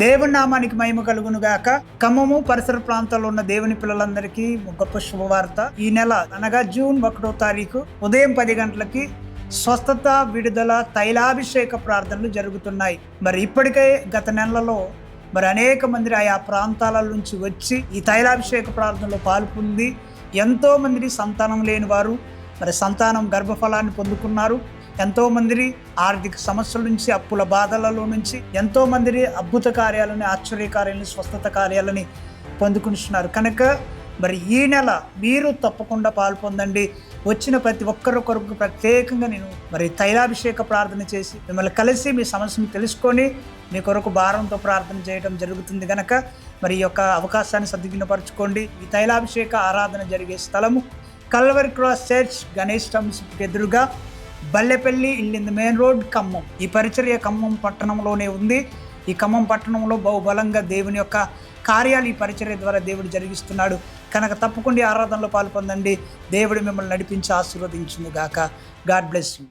దేవుని నామానికి మహిమ కలుగును గాక. ఖమ్మము పరిసర ప్రాంతాల్లో ఉన్న దేవుని పిల్లలందరికీ గొప్ప శుభవార్త. ఈ నెల అనగా జూన్ 1వ తారీఖు ఉదయం 10 గంటలకి స్వస్థత, విడుదల, తైలాభిషేక ప్రార్థనలు జరుగుతున్నాయి. మరి ఇప్పటికే గత నెలలో అనేక మంది ఆయా ప్రాంతాల నుంచి వచ్చి ఈ తైలాభిషేక ప్రార్థనలో పాల్పొంది ఎంతో మంది సంతానం లేని వారు సంతానం గర్భఫలాన్ని పొందుకున్నారు. ఎంతో మంది ఆర్థిక సమస్యల నుంచి, అప్పుల బాధలలో నుంచి ఎంతో మంది అద్భుత కార్యాలని, ఆశ్చర్య కార్యాలని, స్వస్థత కార్యాలని పొందుకుంటున్నారు. కనుక ఈ నెల మీరు తప్పకుండా పాల్పొందండి. వచ్చిన ప్రతి ఒక్కరి కొరకు ప్రత్యేకంగా నేను తైలాభిషేక ప్రార్థన చేసి మిమ్మల్ని కలిసి మీ సమస్యను తెలుసుకొని మీ కొరకు భారంతో ప్రార్థన చేయడం జరుగుతుంది. కనుక ఈ యొక్క అవకాశాన్ని సద్వినియోగపరచుకోండి. ఈ తైలాభిషేక ఆరాధన జరిగే స్థలము Calvary cross church, Ganesh township ఎదురుగా, Ballepalli, in the main road, Khammam. ఈ పరిచర్య ఖమ్మం పట్టణంలోనే ఉంది. ఈ ఖమ్మం పట్టణంలో బహుబలంగా దేవుని యొక్క కార్యాలు ఈ పరిచర్య ద్వారా దేవుడు జరిగిస్తున్నాడు. కనుక తప్పకుండా ఆరాధనలో పాల్పొందండి. దేవుడు మిమ్మల్ని నడిపించి ఆశీర్వదించును గాక. God bless you.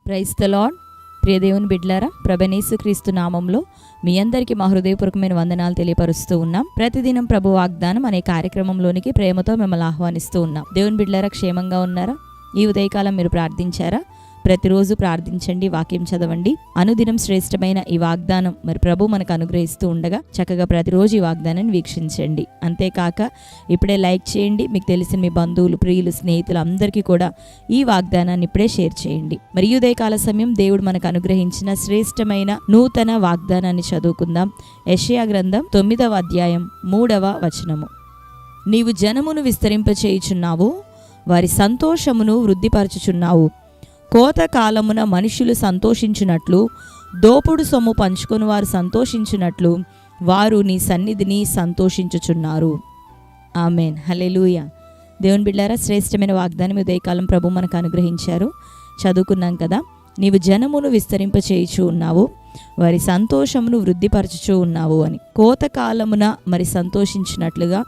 Praise the Lord. ప్రియ దేవుని బిడ్డలారా, ప్రభువైన క్రీస్తు నామంలో మీ అందరికీ మా హృదయపూర్వకమైన వందనాలు తెలియపరుస్తూ ఉన్నాం. ప్రతిదినం ప్రభు వాగ్దానం అనే కార్యక్రమంలోనికి ప్రేమతో మిమ్మల్ని ఆహ్వానిస్తూ ఉన్నాం. దేవుని బిడ్డలారా, క్షేమంగా ఉన్నారా? ఈ ఉదయకాలం మీరు ప్రార్థించారా? ప్రతిరోజు ప్రార్థించండి, వాక్యం చదవండి. అనుదినం శ్రేష్టమైన ఈ వాగ్దానం ప్రభు మనకు అనుగ్రహిస్తూ ఉండగా చక్కగా ప్రతిరోజు ఈ వాగ్దానాన్ని వీక్షించండి. అంతేకాక ఇప్పుడే లైక్ చేయండి. మీకు తెలిసిన మీ బంధువులు, ప్రియులు, స్నేహితులు అందరికీ కూడా ఈ వాగ్దానాన్ని ఇప్పుడే షేర్ చేయండి. మరి ఉదయకాల సమయం దేవుడు మనకు అనుగ్రహించిన శ్రేష్టమైన నూతన వాగ్దానాన్ని చదువుకుందాం. యెషయా గ్రంథం 9వ అధ్యాయం 3వ వచనము. నీవు జనమును విస్తరింపచేయుచున్నావు, వారి సంతోషమును వృద్ధిపరచుచున్నావు. కోత కాలమున మనుషులు సంతోషించున్నట్లు, దోపుడు సొమ్ము పంచుకొని వారు సంతోషించున్నట్లు వారు నీ సన్నిధిని సంతోషించుచున్నారు. ఆమెన్. హల్లెలూయా. దేవుని బిడ్డలారా, శ్రేష్టమైన వాగ్దానం ఉదయకాలం ప్రభు మనకు అనుగ్రహించారు. చదువుకున్నాం కదా. నీవు జనమును విస్తరింపచేయుచు ఉన్నావు, వారి సంతోషమును వృద్ధిపరచుచూ ఉన్నావు అని. కోతకాలమున సంతోషించినట్లుగా,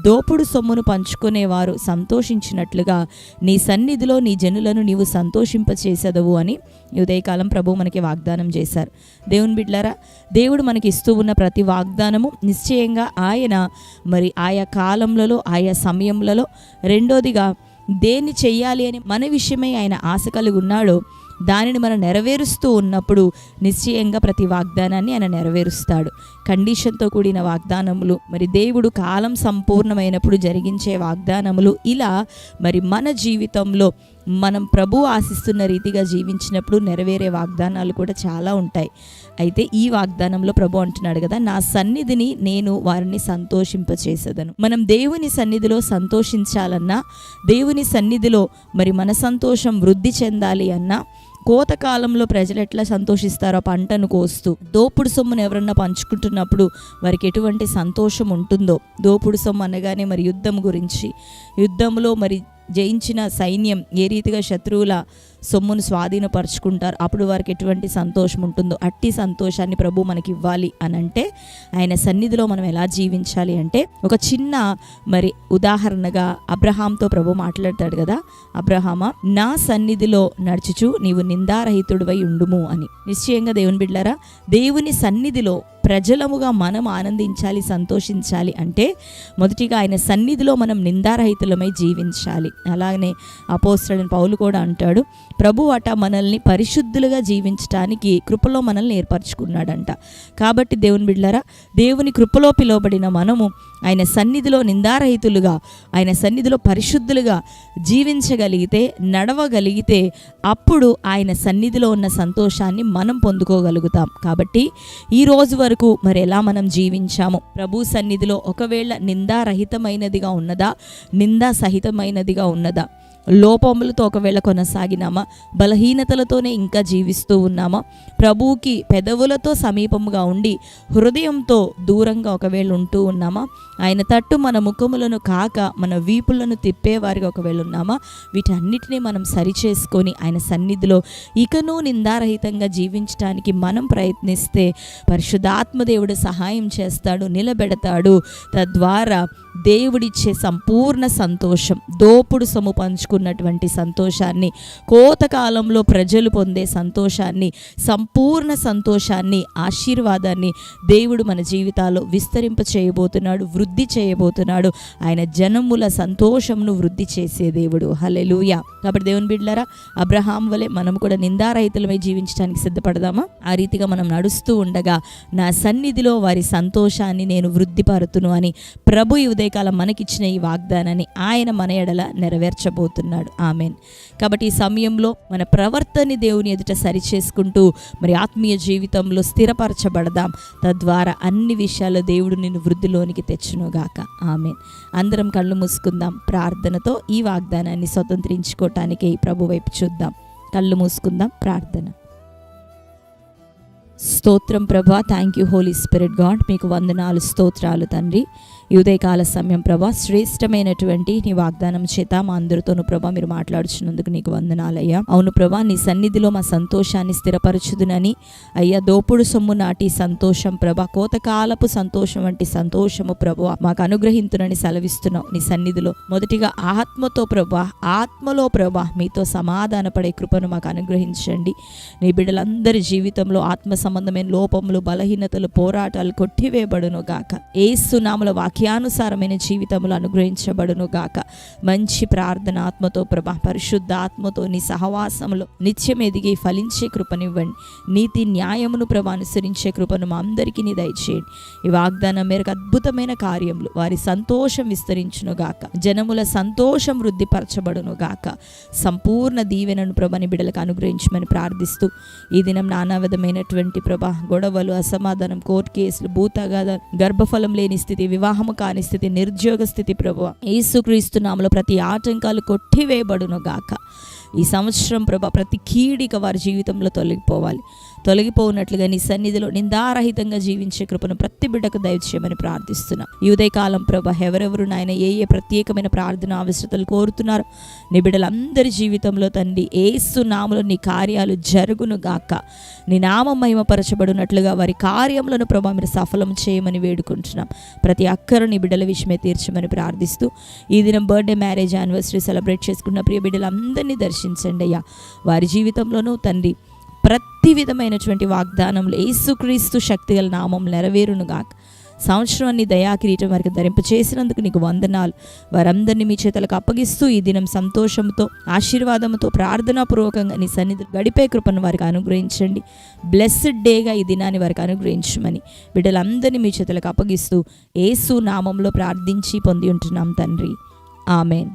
దోపుడు సొమ్మును పంచుకునేవారు సంతోషించినట్లుగా నీ సన్నిధిలో నీ జనులను నీవు సంతోషింపచేసేదవు అని ఉదయకాలం ప్రభు మనకి వాగ్దానం చేశారు. దేవుని బిడ్డలారా, దేవుడు మనకి ఇస్తూ ఉన్న ప్రతి వాగ్దానము నిశ్చయంగా ఆయన ఆయా కాలంలో, ఆయా సమయంలో, రెండోదిగా దేన్ని చెయ్యాలి అని మన విషయమై ఆయన ఆశ కలిగి ఉన్నాడో దానిని మనం నెరవేరుస్తూ ఉన్నప్పుడు నిశ్చయంగా ప్రతి వాగ్దానాన్ని ఆయన నెరవేరుస్తాడు. కండిషన్తో కూడిన వాగ్దానములు, దేవుడు కాలం సంపూర్ణమైనప్పుడు జరిగించే వాగ్దానములు, ఇలా మన జీవితంలో మనం ప్రభు ఆశిస్తున్న రీతిగా జీవించినప్పుడు నెరవేరే వాగ్దానాలు కూడా చాలా ఉంటాయి. అయితే ఈ వాగ్దానంలో ప్రభు అంటున్నాడు కదా, నా సన్నిధిని నేను వారిని సంతోషింపచేసేదను. మనం దేవుని సన్నిధిలో సంతోషించాలన్నా, దేవుని సన్నిధిలో మన సంతోషం వృద్ధి చెందాలి అన్నా, కోతకాలంలో ప్రజలు ఎట్లా సంతోషిస్తారో పంటను కోస్తూ, దోపుడు సొమ్మును ఎవరన్నా పంచుకుంటున్నప్పుడు వారికి ఎటువంటి సంతోషం ఉంటుందో. దోపుడు సొమ్ము అనగానే యుద్ధం గురించి, యుద్ధంలో జయించిన సైన్యం ఏ రీతిగా శత్రువుల సొమ్మును స్వాధీనపరుచుకుంటారు, అప్పుడు వారికి ఎటువంటి సంతోషం ఉంటుందో అట్టి సంతోషాన్ని ప్రభు మనకి ఇవ్వాలి అని అంటే ఆయన సన్నిధిలో మనం ఎలా జీవించాలి అంటే, ఒక చిన్న ఉదాహరణగా అబ్రహాంతో ప్రభు మాట్లాడతాడు కదా, అబ్రహామా, నా సన్నిధిలో నడుచుచు నీవు నిందారహితుడివై ఉండుము అని. నిశ్చయంగా దేవుని బిడ్డలారా, దేవుని సన్నిధిలో ప్రజలముగా మనం ఆనందించాలి, సంతోషించాలి అంటే మొదటిగా ఆయన సన్నిధిలో మనం నిందారహితులమై జీవించాలి. అలాగనే అపోస్తలుడైన పౌలు కూడా అంటాడు, ప్రభు మనల్ని పరిశుద్ధులుగా జీవించడానికి కృపలో మనల్ని ఏర్పరచుకున్నాడంట. కాబట్టి దేవుని బిడ్డలారా, దేవుని కృపలో పిలువబడిన మనము ఆయన సన్నిధిలో నిందారహితులుగా, ఆయన సన్నిధిలో పరిశుద్ధులుగా జీవించగలిగితే, నడవగలిగితే అప్పుడు ఆయన సన్నిధిలో ఉన్న సంతోషాన్ని మనం పొందుకోగలుగుతాం. కాబట్టి ఈ రోజు వరకు ఎలా మనం జీవించాము, ప్రభు సన్నిధిలో ఒకవేళ నిందారహితమైనదిగా ఉన్నదా, నిందా సహితమైనదిగా ఉన్నదా, లోపములతో ఒకవేళ కొనసాగినామా, బలహీనతలతోనే ఇంకా జీవిస్తూ ఉన్నామా, ప్రభువుకి పెదవులతో సమీపముగా ఉండి హృదయంతో దూరంగా ఒకవేళ ఉంటూ ఉన్నామా, ఆయన తట్టు మన ముఖములను కాక మన వీపులను తిప్పేవారిగా ఒకవేళ ఉన్నామా, వీటన్నిటినీ మనం సరిచేసుకొని ఆయన సన్నిధిలో ఇకనూ నిందారహితంగా జీవించడానికి మనం ప్రయత్నిస్తే పరిశుద్ధాత్మదేవుడు సహాయం చేస్తాడు, నిలబెడతాడు. తద్వారా దేవుడిచ్చే సంపూర్ణ సంతోషం, దోపుడు సొమ్ము పంచుకునే తెచ్చుకున్నటువంటి సంతోషాన్ని, కోతకాలంలో ప్రజలు పొందే సంతోషాన్ని, సంపూర్ణ సంతోషాన్ని, ఆశీర్వాదాన్ని దేవుడు మన జీవితాల్లో విస్తరింప చేయబోతున్నాడు, వృద్ధి చేయబోతున్నాడు. ఆయన జనముల సంతోషమును వృద్ధి చేసే దేవుడు. హల్లెలూయా. కాబట్టి దేవుని బిడ్డలారా, అబ్రహాం వలె మనం కూడా నిందారహితులమై జీవించడానికి సిద్ధపడదామా? ఆ రీతిగా మనం నడుస్తూ ఉండగా నా సన్నిధిలో వారి సంతోషాన్ని నేను వృద్ధిపరుతును అని ప్రభు ఈ ఉదయకాలం మనకిచ్చిన ఈ వాగ్దానాన్ని ఆయన మన ఎడల నెరవేర్చబోతున్నాడు. ఆమేన్. కాబట్టి ఈ సమయంలో మన ప్రవర్తనని దేవుని ఎదుట సరిచేసుకుంటూ మరి ఆత్మీయ జీవితంలో స్థిరపరచబడదాం. తద్వారా అన్ని విషయాల్లో దేవుడు నిన్ను వృద్ధిలోనికి తెచ్చునుగాక. ఆమేన్. అందరం కళ్ళు మూసుకుందాం. ప్రార్థనతో ఈ వాగ్దానాన్ని స్వతంత్రించుకోవటానికి ప్రభు వైపు చూద్దాం. కళ్ళు మూసుకుందాం. ప్రార్థన. స్తోత్రం ప్రభా, thank you holy spirit god. మీకు వందనాలు, స్తోత్రాలు తండ్రి. ఈ ఉదయకాల సమయం ప్రభా, శ్రేష్టమైనటువంటి నీ వాగ్దానం చేత మా అందరితోనూ ప్రభా మీరు మాట్లాడుచున్నందుకు నీకు వందనాలయ్యా. అవును ప్రభా, నీ సన్నిధిలో మా సంతోషాన్ని స్థిరపరచుదునని అయ్యా. దోపుడు సొమ్ము నాటి సంతోషం ప్రభా, కోతకాలపు సంతోషం వంటి సంతోషము ప్రభా మాకు అనుగ్రహించునని సెలవిస్తున్నావు. నీ సన్నిధిలో మొదటిగా ఆత్మతో ప్రభా, ఆత్మలో ప్రభా మీతో సమాధానపడే కృపను మాకు అనుగ్రహించండి. నీ బిడ్డలందరి జీవితంలో ఆత్మ సంబంధమైన లోపములు, బలహీనతలు, పోరాటాలు కొట్టివేయబడును గాక. యేసు నామములో వాక్యానుసారమైన జీవితములు అనుగ్రహించబడును గాక. మంచి ప్రార్థన ఆత్మతో ప్రభా, పరిశుద్ధ ఆత్మతో నీ సహవాసములో నిత్యం ఎదిగి ఫలించే కృపనివ్వండి. నీతి న్యాయమును ప్రభా అనుసరించే కృపను మా అందరికీ నీ దయచేయండి. ఈ వాగ్దానం మేరకు అద్భుతమైన కార్యములు, వారి సంతోషం విస్తరించును గాక. జనముల సంతోషం వృద్ధిపరచబడును గాక. సంపూర్ణ దీవెనను ప్రభా నీ బిడ్డలకు అనుగ్రహించమని ప్రార్థిస్తూ ఈ దినం నానా విధమైనటువంటి ప్రభా గొడవలు, అసమాధానం, కోర్టు కేసులు, భూతగాథ, గర్భఫలం లేని స్థితి, వివాహము కాని స్థితి, నిరుద్యోగ స్థితి ప్రభా యేసుక్రీస్తు నామములో ప్రతి ఆటంకాలు కొట్టివేయబడును గాక. ఈ సంవత్సరం ప్రభా ప్రతి కీడిక వారి జీవితంలో తొలగిపోనట్లుగా నీ సన్నిధిలో నిందారహితంగా జీవించే కృపను ప్రతి బిడ్డకు దయచేయమని ప్రార్థిస్తున్నాం. ఈ ఉదయకాలం ప్రభా ఎవరెవరు నాయన ఏ ప్రత్యేకమైన ప్రార్థన అవసరతలు కోరుతున్నారు నీ బిడ్డలందరి జీవితంలో తండ్రి యేసు నామములో నీ కార్యాలు జరుగును గాక. నీ నామం మహిమపరచబడినట్లుగా వారి కార్యములను ప్రభా మీరు సఫలం చేయమని వేడుకుంటున్నాం. ప్రతి అక్కరు నీ బిడ్డల విషయమే తీర్చమని ప్రార్థిస్తూ ఈ దినం బర్త్డే, మ్యారేజ్, యానివర్సరీ సెలబ్రేట్ చేసుకున్న ప్రియ బిడ్డలందరినీ దర్శించండి అయ్యా. వారి జీవితంలోనూ తండ్రి ప్రతి విధమైనటువంటి వాగ్దానంలో యేసుక్రీస్తు శక్తిగల నామం నెరవేరును గాక. సంవత్సరాన్ని దయాకిరీటం వారికి ధరింపచేసినందుకు నీకు వందనాలు. వారందరినీ మీ చేతులకు అప్పగిస్తూ ఈ దినం సంతోషంతో, ఆశీర్వాదంతో, ప్రార్థనాపూర్వకంగా నీ సన్నిధి గడిపే కృపను వారికి అనుగ్రహించండి. బ్లెస్డ్ డేగా ఈ దినాన్ని వారికి అనుగ్రహించమని బిడ్డలందరినీ మీ చేతులకు అప్పగిస్తూ యేసు నామంలో ప్రార్థించి పొంది ఉంటున్నాం తండ్రి. ఆమెన్.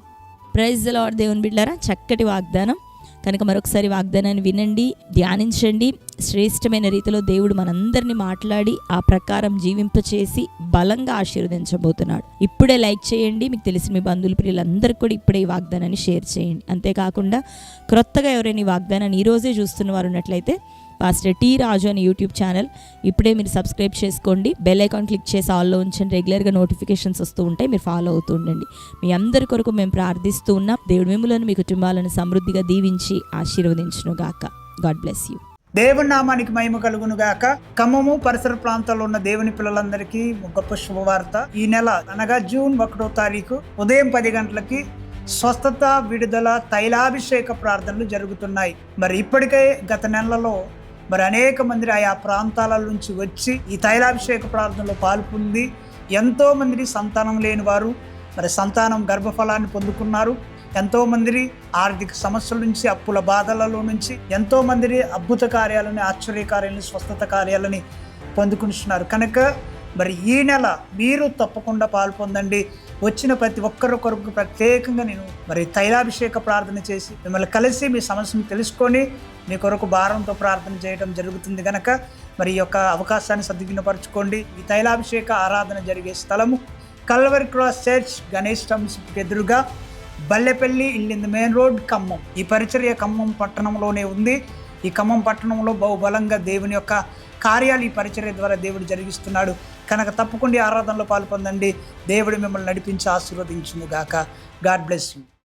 Praise the lord. దేవుని బిడ్డలారా, చక్కటి వాగ్దానం కనుక మరొకసారి వాగ్దానాన్ని వినండి, ధ్యానించండి. శ్రేష్టమైన రీతిలో దేవుడు మనందరినీ మాట్లాడి ఆ ప్రకారం జీవింపచేసి బలంగా ఆశీర్వదించబోతున్నాడు. ఇప్పుడే లైక్ చేయండి. మీకు తెలిసిన మీ బంధువులు, ప్రియులందరికీ కూడా ఇప్పుడే ఈ వాగ్దానాన్ని షేర్ చేయండి. అంతేకాకుండా క్రొత్తగా ఎవరైనా ఈ వాగ్దానాన్ని ఈరోజే చూస్తున్న వారు ఉన్నట్లయితే పాస్టర్ టి రాజు అని యూట్యూబ్ ఛానల్ ఇప్పుడే మీరు సబ్స్క్రైబ్ చేసుకోండి. బెల్ ఐకాన్ క్లిక్ చేసి ఆల్లో ఉంచండి. రెగ్యులర్గా నోటిఫికేషన్స్ వస్తూ ఉంటాయి, మీరు ఫాలో అవుతూ ఉండండి. మీ అందరి కొరకు మేము ప్రార్థిస్తూ ఉన్నాం. దేవుడు మిమ్ములను, మీ కుటుంబాలను సమృద్ధిగా దీవించి ఆశీర్వదించును గాక. God bless you. దేవుని నామానికి మహిమ కలుగును గాక. ఖమ్మము పరిసర ప్రాంతాల్లో ఉన్న దేవుని పిల్లలందరికీ గొప్ప శుభవార్త. ఈ నెల అనగా జూన్ 1వ తారీఖు ఉదయం 10 గంటలకి స్వస్థత, విడుదల, తైలాభిషేక ప్రార్థనలు జరుగుతున్నాయి. మరి ఇప్పటికే గత నెలలో మరి అనేక మంది ఆయా ప్రాంతాల నుంచి వచ్చి ఈ తైలాభిషేక ప్రార్థనలో పాల్పొంది ఎంతో మంది సంతానం లేని వారు మరి సంతానం గర్భఫలాన్ని పొందుకున్నారు. ఎంతోమంది ఆర్థిక సమస్యల నుంచి, అప్పుల బాధలలో నుంచి ఎంతోమంది అద్భుత కార్యాలని, ఆశ్చర్య కార్యాలని, స్వస్థత కార్యాలని పొందుకుంటున్నారు. కనుక మరి ఈ నెల మీరు తప్పకుండా పాల్పొందండి. వచ్చిన ప్రతి ఒక్కరి కొరకు ప్రత్యేకంగా నేను మరి తైలాభిషేక ప్రార్థన చేసి మిమ్మల్ని కలిసి మీ సమస్యను తెలుసుకొని మీ కొరకు భారంతో ప్రార్థన చేయడం జరుగుతుంది. కనుక మరి ఈ యొక్క అవకాశాన్ని సద్వినియోగపరచుకోండి. ఈ తైలాభిషేక ఆరాధన జరిగే స్థలము Calvary cross church, Ganesh thumbs ఎదురుగా, బల్లెపల్లి, ఇల్లింది మెయిన్ రోడ్, ఖమ్మం. ఈ పరిచర్య ఖమ్మం పట్టణంలోనే ఉంది. ఈ ఖమ్మం పట్టణంలో బహుబలంగా దేవుని యొక్క కార్యాలు ఈ పరిచర్య ద్వారా దేవుడు జరిగిస్తున్నాడు. కనుక తప్పకుండా ఆరాధనలో పాల్పొందండి. దేవుడు మిమ్మల్ని నడిపించి ఆశీర్వదించును గాక. God bless you.